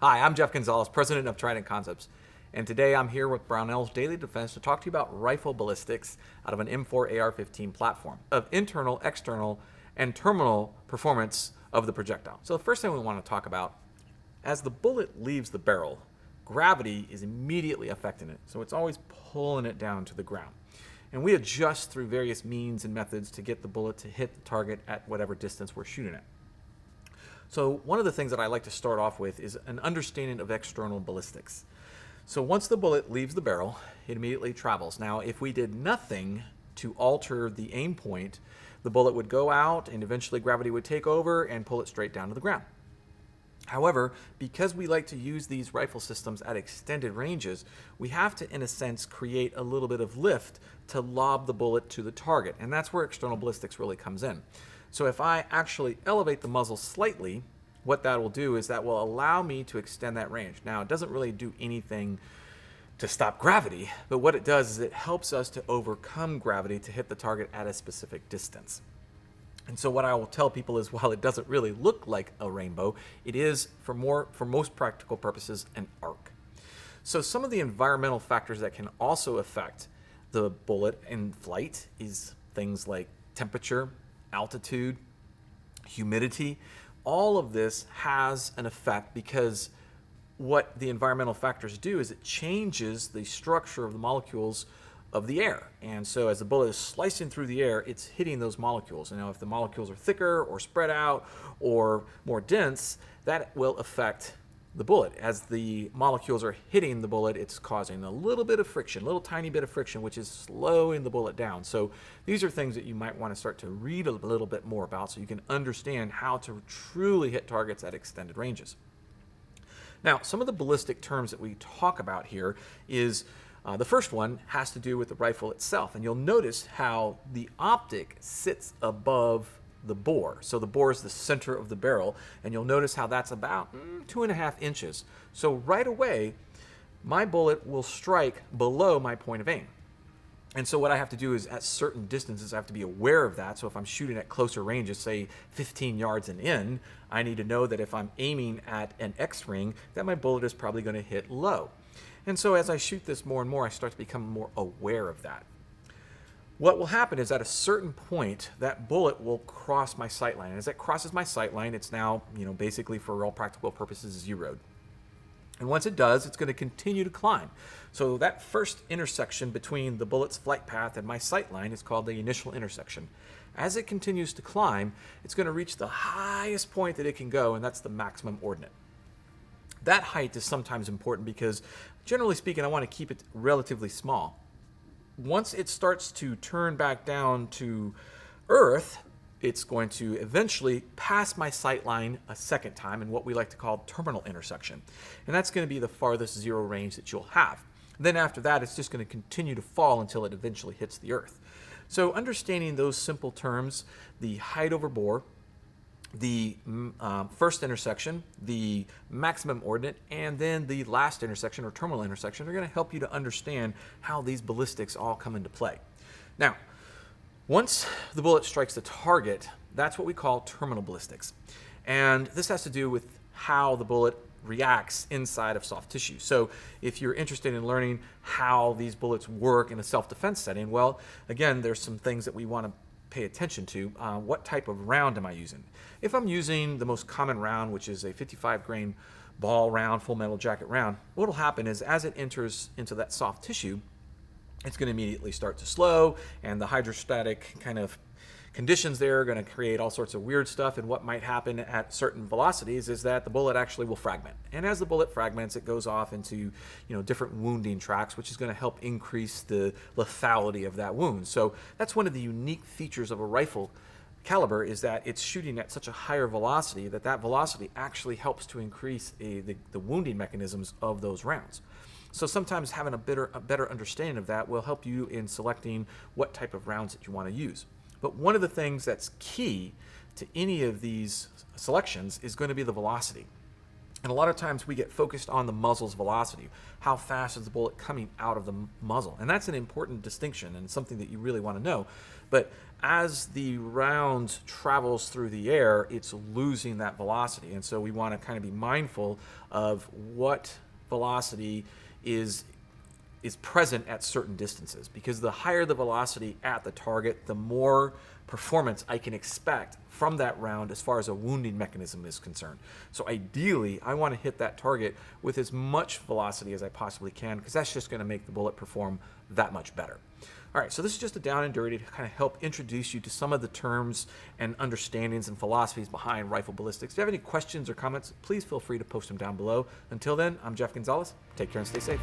Hi, I'm Jeff Gonzalez, president of Trident Concepts, and today I'm here with Brownell's Daily Defense to talk to you about rifle ballistics out of an M4 AR-15 platform, of internal, external, and terminal performance of the projectile. So the first thing we want to talk about, as the bullet leaves the barrel, gravity is immediately affecting it, so it's always pulling it down to the ground. And we adjust through various means and methods to get the bullet to hit the target at whatever distance we're shooting at. So one of the things that I like to start off with is an understanding of external ballistics. So once the bullet leaves the barrel, it immediately travels. Now, if we did nothing to alter the aim point, the bullet would go out and eventually gravity would take over and pull it straight down to the ground. However, because we like to use these rifle systems at extended ranges, we have to, in a sense, create a little bit of lift to lob the bullet to the target. And that's where external ballistics really comes in. So if I actually elevate the muzzle slightly, what that will do is that will allow me to extend that range. Now, it doesn't really do anything to stop gravity, but what it does is it helps us to overcome gravity to hit the target at a specific distance. And so what I will tell people is, while it doesn't really look like a rainbow, it is, for most practical purposes, an arc. So some of the environmental factors that can also affect the bullet in flight is things like temperature, altitude, humidity. All of this has an effect because what the environmental factors do is it changes the structure of the molecules of the air. And so as the bullet is slicing through the air, it's hitting those molecules. And now if the molecules are thicker or spread out or more dense, that will affect the bullet. As the molecules are hitting the bullet, it's causing a little bit of friction, a little tiny bit of friction, which is slowing the bullet down. So these are things that you might want to start to read a little bit more about so you can understand how to truly hit targets at extended ranges. Now, some of the ballistic terms that we talk about here is the first one has to do with the rifle itself, and you'll notice how the optic sits above the bore. So the bore is the center of the barrel, and you'll notice how that's about 2.5 inches. So right away, my bullet will strike below my point of aim. And so what I have to do is, at certain distances, I have to be aware of that. So if I'm shooting at closer ranges, say 15 yards and in, I need to know that if I'm aiming at an X-ring, that my bullet is probably going to hit low. And so as I shoot this more and more, I start to become more aware of that. What will happen is, at a certain point, that bullet will cross my sight line. As it crosses my sight line, it's now, basically for all practical purposes, zeroed. And once it does, it's going to continue to climb. So that first intersection between the bullet's flight path and my sight line is called the initial intersection. As it continues to climb, it's going to reach the highest point that it can go, and that's the maximum ordinate. That height is sometimes important because, generally speaking, I want to keep it relatively small. Once it starts to turn back down to Earth, it's going to eventually pass my sight line a second time in what we like to call terminal intersection. And that's going to be the farthest zero range that you'll have. Then after that, it's just going to continue to fall until it eventually hits the Earth. So understanding those simple terms, the height over bore, the first intersection, the maximum ordinate, and then the last intersection or terminal intersection are going to help you to understand how these ballistics all come into play. Now, once the bullet strikes the target, that's what we call terminal ballistics. And this has to do with how the bullet reacts inside of soft tissue. So if you're interested in learning how these bullets work in a self-defense setting, well, again, there's some things that we want to pay attention to. What type of round am I using? If I'm using the most common round, which is a 55 grain ball round, full metal jacket round, what will happen is, as it enters into that soft tissue, it's going to immediately start to slow, and the hydrostatic kind of conditions there are going to create all sorts of weird stuff. And what might happen at certain velocities is that the bullet actually will fragment. And as the bullet fragments, it goes off into different wounding tracks, which is going to help increase the lethality of that wound. So that's one of the unique features of a rifle caliber, is that it's shooting at such a higher velocity that velocity actually helps to increase the wounding mechanisms of those rounds. So sometimes having a better understanding of that will help you in selecting what type of rounds that you want to use. But one of the things that's key to any of these selections is going to be the velocity. And a lot of times we get focused on the muzzle's velocity. How fast is the bullet coming out of the muzzle? And that's an important distinction and something that you really want to know. But as the round travels through the air, it's losing that velocity. And so we want to kind of be mindful of what velocity is present at certain distances, because the higher the velocity at the target, the more performance I can expect from that round as far as a wounding mechanism is concerned. So ideally, I want to hit that target with as much velocity as I possibly can, because that's just going to make the bullet perform that much better. All right, so this is just a down and dirty to kind of help introduce you to some of the terms and understandings and philosophies behind rifle ballistics. If you have any questions or comments, please feel free to post them down below. Until then, I'm Jeff Gonzalez. Take care and stay safe.